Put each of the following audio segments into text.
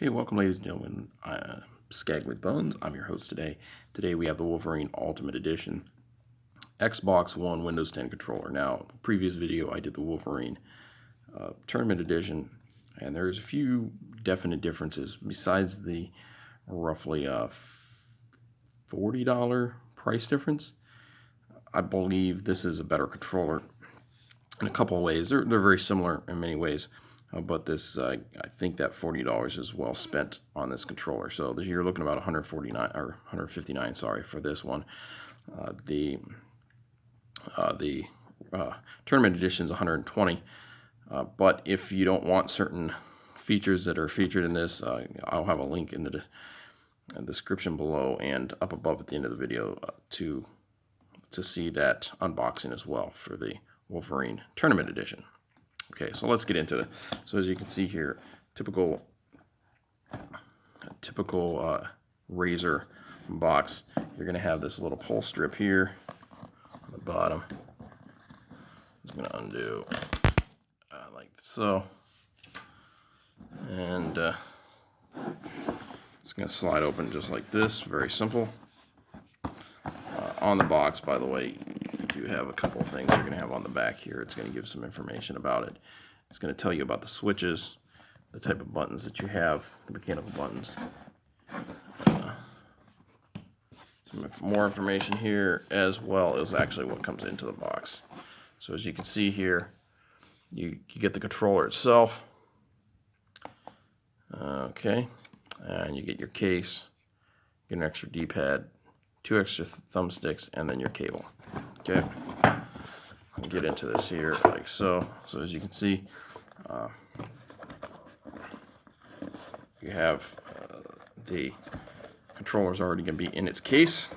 Okay, welcome ladies and gentlemen. Skagly Bones. I'm your host today. Today we have the Wolverine Ultimate Edition Xbox One Windows 10 controller. Now, previous video I did the Wolverine Tournament Edition, and there's a few definite differences besides the roughly $40 price difference. I believe this is a better controller in a couple of ways. They're very similar in many ways. But this, I think that $40 is well spent on this controller. So you're looking about 149 or 159, sorry, for this one. The tournament edition is 120. But if you don't want certain features that are featured in this, I'll have a link in the description below and up above at the end of the video to see that unboxing as well for the Wolverine Tournament Edition. Okay, so let's get into it. So as you can see here, typical Razer box. You're going to have this little pull strip here on the bottom. It's going to undo like so, and it's going to slide open just like this. Very simple. On the box, by the way, you have a couple of things you're going to have on the back here. It's going to give some information about it. It's going to tell you about the switches, the type of buttons that you have, the mechanical buttons. Some more information here, as well as actually what comes into the box. So as you can see here, you get the controller itself. Okay, and you get your case, get an extra D-pad, 2 extra thumbsticks, and then your cable. Okay, I'll get into this here like so. So as you can see, you have the controller's already going to be in its case.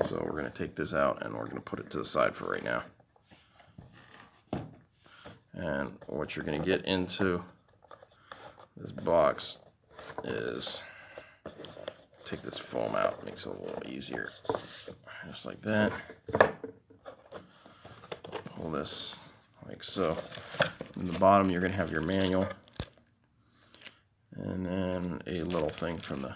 So we're going to take this out and we're going to put it to the side for right now. And what you're going to get into this box is, take this foam out, makes it a little easier. Just like that. Pull this like so. In the bottom, you're going to have your manual, and then a little thing from the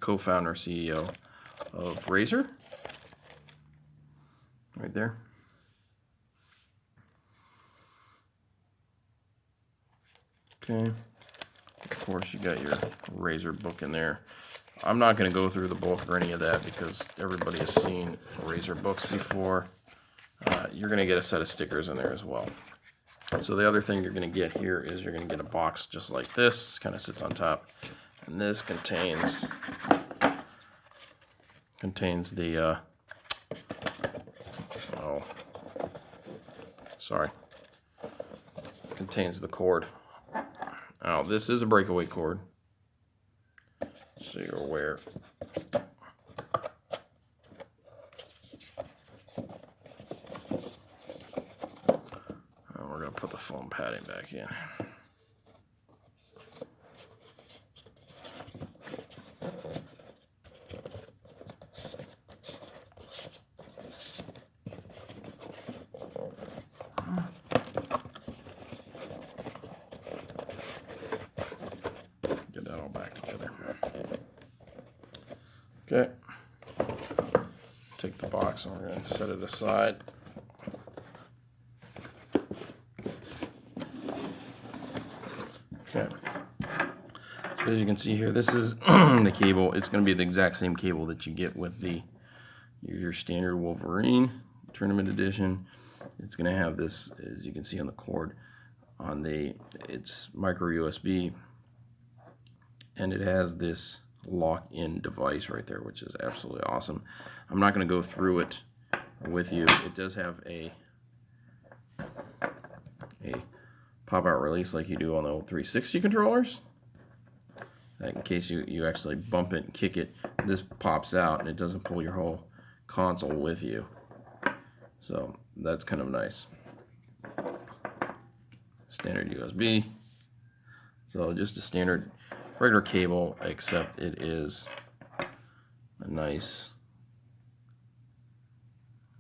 co-founder CEO of Razer, right there. Okay. Of course, you got your Razer book in there. I'm not going to go through the book or any of that because everybody has seen Razer books before. You're going to get a set of stickers in there as well. So the other thing you're going to get here is you're going to get a box just like this. Kind of sits on top. And this contains the, contains the cord. Now, this is a breakaway cord, so you're aware. And we're going to put the foam padding back in. Get that all back together. Okay. Take the box and we're going to set it aside. Okay. So as you can see here, this is the cable. It's going to be the exact same cable that you get with your standard Wolverine Tournament Edition. It's going to have this, as you can see on the cord, it's micro USB, and it has this lock-in device right there, which is absolutely awesome. I'm not going to go through it with you. It does have a pop-out release like you do on the old 360 controllers. In case you actually bump it and kick it, this pops out and it doesn't pull your whole console with you. So that's kind of nice. Standard USB. So just a standard regular cable, except it is a nice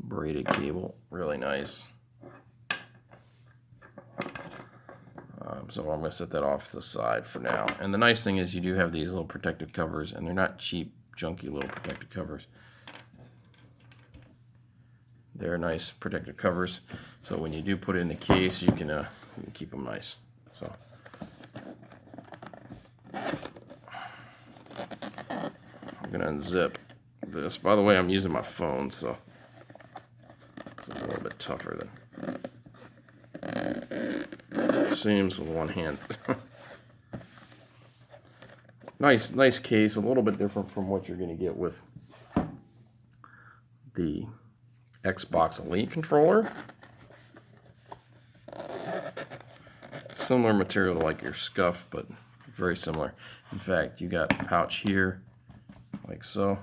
braided cable. Really nice. So I'm going to set that off to the side for now. And the nice thing is you do have these little protective covers, and they're not cheap, junky little protective covers. They're nice protective covers, so when you do put it in the case, you can keep them nice. So I'm going to unzip this. By the way, I'm using my phone, so it's a little bit tougher than it seems with one hand. Nice case, a little bit different from what you're going to get with the Xbox Elite controller. Similar material to like your Scuff, but very similar. In fact, you got a pouch here, like so,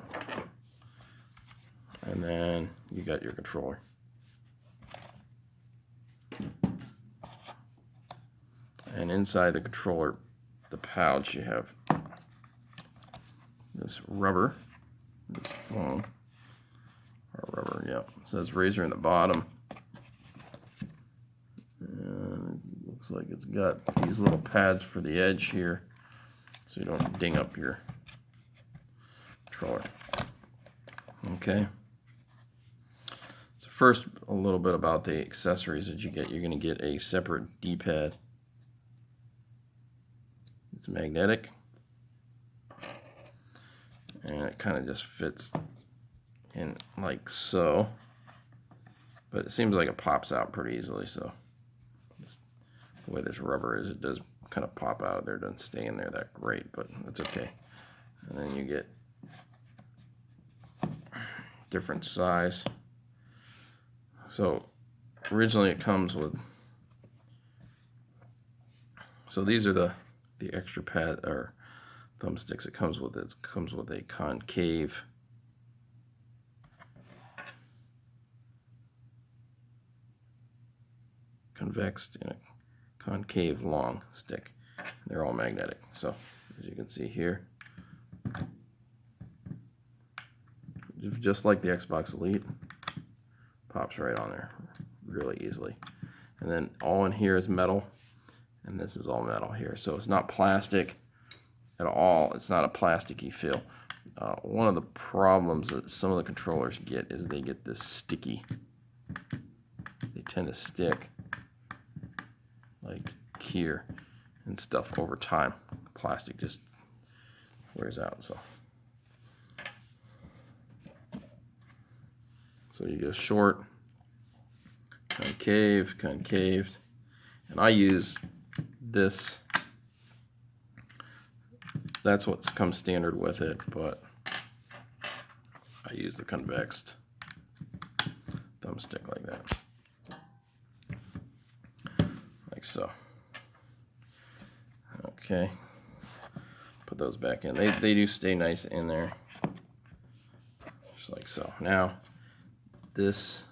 and then you got your controller. And inside the controller, the pouch, you have this rubber, this foam, or rubber, yeah. It says Razer in the bottom. And it looks like it's got these little pads for the edge here, so you don't ding up your controller. Okay. So first, a little bit about the accessories that you get. You're going to get a separate D-pad. It's magnetic, and it kind of just fits in like so, but it seems like it pops out pretty easily. So just the way this rubber is, it does kind of pop out of there. It doesn't stay in there that great, but it's okay. And then you get different size. So originally it comes with, so these are the extra pad or thumbsticks it comes with. It comes with a concave convex and a concave long stick. They're all magnetic. So as you can see here, just like the Xbox Elite, pops right on there really easily. And then all in here is metal, and this is all metal here. So it's not plastic at all. It's not a plasticky feel. One of the problems that some of the controllers get is they get this sticky. They tend to stick like here and stuff over time. Plastic just wears out. So you get a short, concave, concaved, and I use this. That's what's come standard with it, but I use the convexed thumbstick like that, like so. Okay, put those back in. They do stay nice in there, just like so. Now this,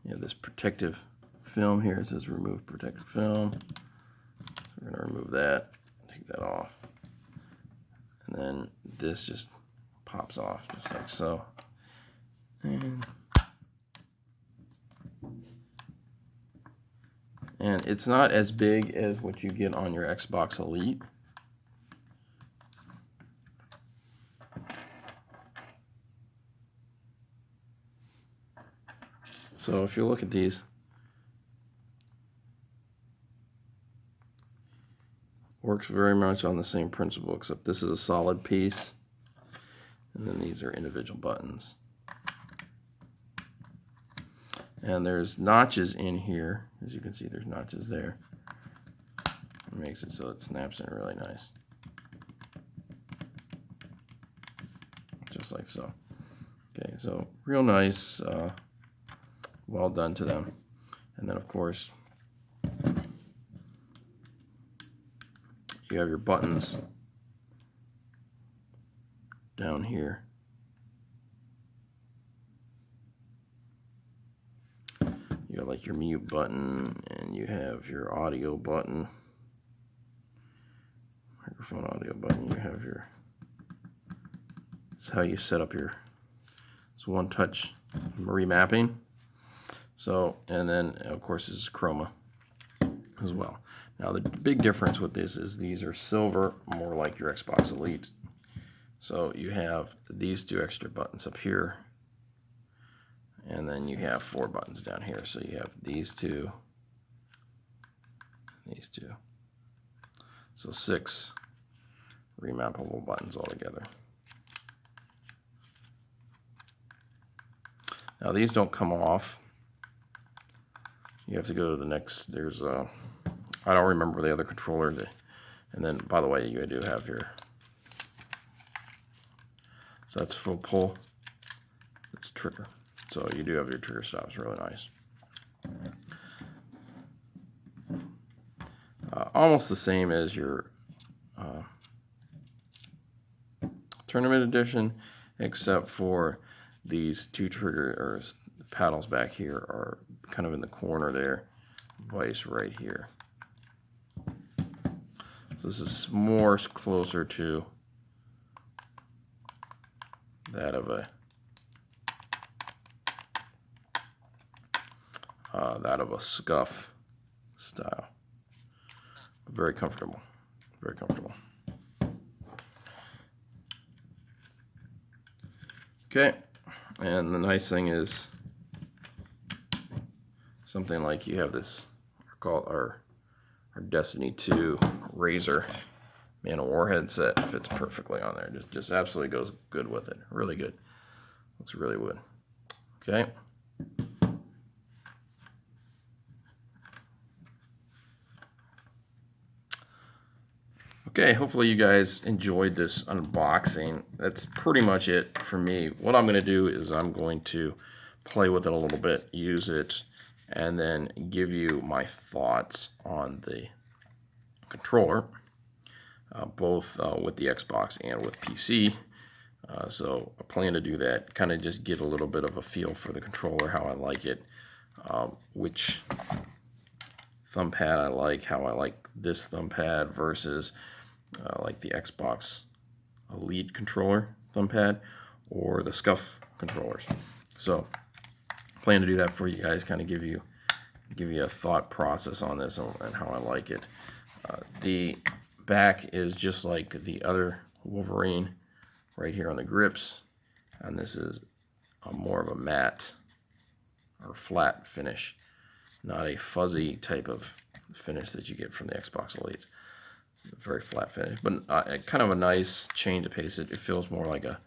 you have this protective film here. It says remove protective film. So we're going to remove that, take that off, and then this just pops off just like so. And it's not as big as what you get on your Xbox Elite. So if you look at these, works very much on the same principle, except this is a solid piece, and then these are individual buttons. And there's notches in here. As you can see, there's notches there. It makes it so it snaps in really nice. Just like so. Okay, so real nice. Well done to them. And then of course you have your buttons down here. You got like your mute button, and you have your audio button, microphone audio button. You have your, it's how you set up your, it's one touch remapping. So, and then of course this is chroma. as well. Now the big difference with this is these are silver, more like your Xbox Elite. So you have these 2 extra buttons up here, and then you have 4 buttons down here. So you have these 2, these 2. So 6 remappable buttons altogether. Now these don't come off. You have to go to the next, there's I don't remember the other controller. And then, by the way, you do have your, so that's full pull, that's trigger. So you do have your trigger stops, really nice. Almost the same as your Tournament Edition, except for these 2 trigger or paddles back here are kind of in the corner there, vice right here. So this is more closer to that of a scuff style. Very comfortable, very comfortable. Okay, and the nice thing is something like you have this, called our Destiny 2 Razer Man of War headset, fits perfectly on there. Just absolutely goes good with it. Really good. Looks really good. Okay. Okay, hopefully you guys enjoyed this unboxing. That's pretty much it for me. What I'm going to do is I'm going to play with it a little bit, use it, and then give you my thoughts on the controller, both with the Xbox and with PC. So I plan to do that, kind of just get a little bit of a feel for the controller, how I like it, which thumb pad I like, how I like this thumb pad versus like the Xbox Elite controller thumb pad or the Scuff controllers. So plan to do that for you guys, kind of give you a thought process on this and how I like it. The back is just like the other Wolverine right here on the grips, and this is more of a matte or flat finish, not a fuzzy type of finish that you get from the Xbox Elites. Very flat finish, but kind of a nice change of pace. It feels more like a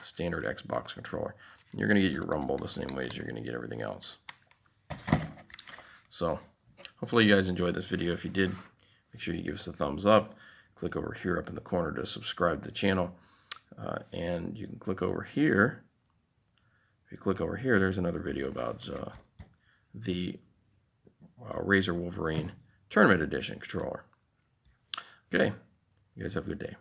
standard Xbox controller. You're going to get your rumble the same way as you're going to get everything else. So hopefully you guys enjoyed this video. If you did, make sure you give us a thumbs up. Click over here up in the corner to subscribe to the channel. And you can click over here. If you click over here, there's another video about the Razer Wolverine Tournament Edition controller. Okay, you guys have a good day.